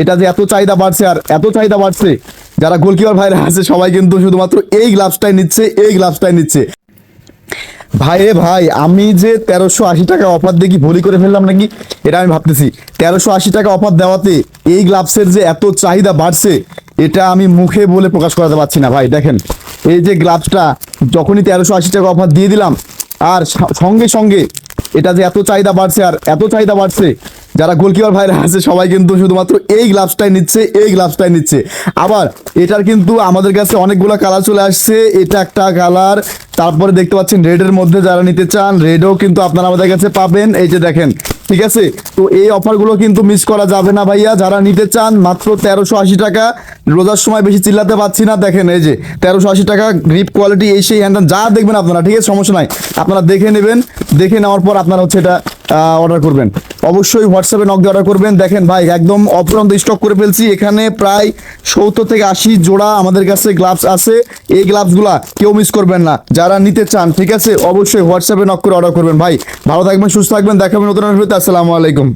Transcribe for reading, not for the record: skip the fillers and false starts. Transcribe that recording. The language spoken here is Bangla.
এটা যে এত চাহিদা বাড়ছে আর এত চাহিদা বাড়ছে, যারা গোলকিপার ভাইরা আছে সবাই কিন্তু শুধুমাত্র এই গ্লাভসটাই নিচ্ছে, এই গ্লাভসটাই নিচ্ছে। ভাই রে ভাই, আমি যে 1380 টাকা অফার দিয়ে কি ভুলই করে ফেললাম নাকি, এটা আমি ভাবতেছি। 1380 টাকা অফার দেওয়াতে এই গ্লাভসের যে এত চাহিদা বাড়ছে, এটা আমি মুখে বলে প্রকাশ করাতে পারছি না ভাই। দেখেন এই যে গ্লাভসটা যখনই 1380 টাকা অফার দিয়ে দিলাম, আর সঙ্গে সঙ্গে এটা যে এত চাহিদা বাড়ছে আর এত চাহিদা বাড়ছে, যারা গোলকিপার ভাইরা আছে সবাই কিন্তু শুধুমাত্র এই গ্লাভসটাই নিচ্ছে, এই গ্লাভসটাই নিচ্ছে। আবার এটার কিন্তু আমাদের কাছে অনেকগুলো কালার চলে আসছে, এটা একটা কালার, তারপরে দেখতে পাচ্ছেন রেডের মধ্যে যারা নিতে চান রেডও কিন্তু আপনারা আমাদের কাছে পাবেন, এই যে দেখেন। ঠিক আছে, তো এই অফারগুলো কিন্তু মিস করা যাবে না ভাইয়া, যারা নিতে চান মাত্র 1380 টাকা। রোজার সময় বেশি চিল্লাতে পারছি না, দেখেন এই যে 1380 টাকা, গ্রিপ কোয়ালিটি এই সেই হ্যান্ড যা দেখবেন আপনারা, ঠিক আছে সমস্যা নাই, আপনারা দেখে নেবেন, দেখে নেওয়ার পর আপনারা হচ্ছে এটা অর্ডার করবেন। অবশ্যই হোয়াটসঅ্যাপে নক দিয়ে অর্ডার করবেন। দেখেন ভাই একদম অফুরন্ত স্টক করে ফেলছি, এখানে প্রায় 70 থেকে 80 জোড়া আমাদের কাছে গ্লাভস আছে। এই গ্লাভসগুলা কেউ মিস করবেন না যারা নিতে চান, ঠিক আছে অবশ্যই হোয়াটসঅ্যাপে নক করে অর্ডার করবেন। ভাই ভালো থাকবেন, সুস্থ থাকবেন, দেখাবেন নতুন ভিডিওতে। আসসালামু আলাইকুম।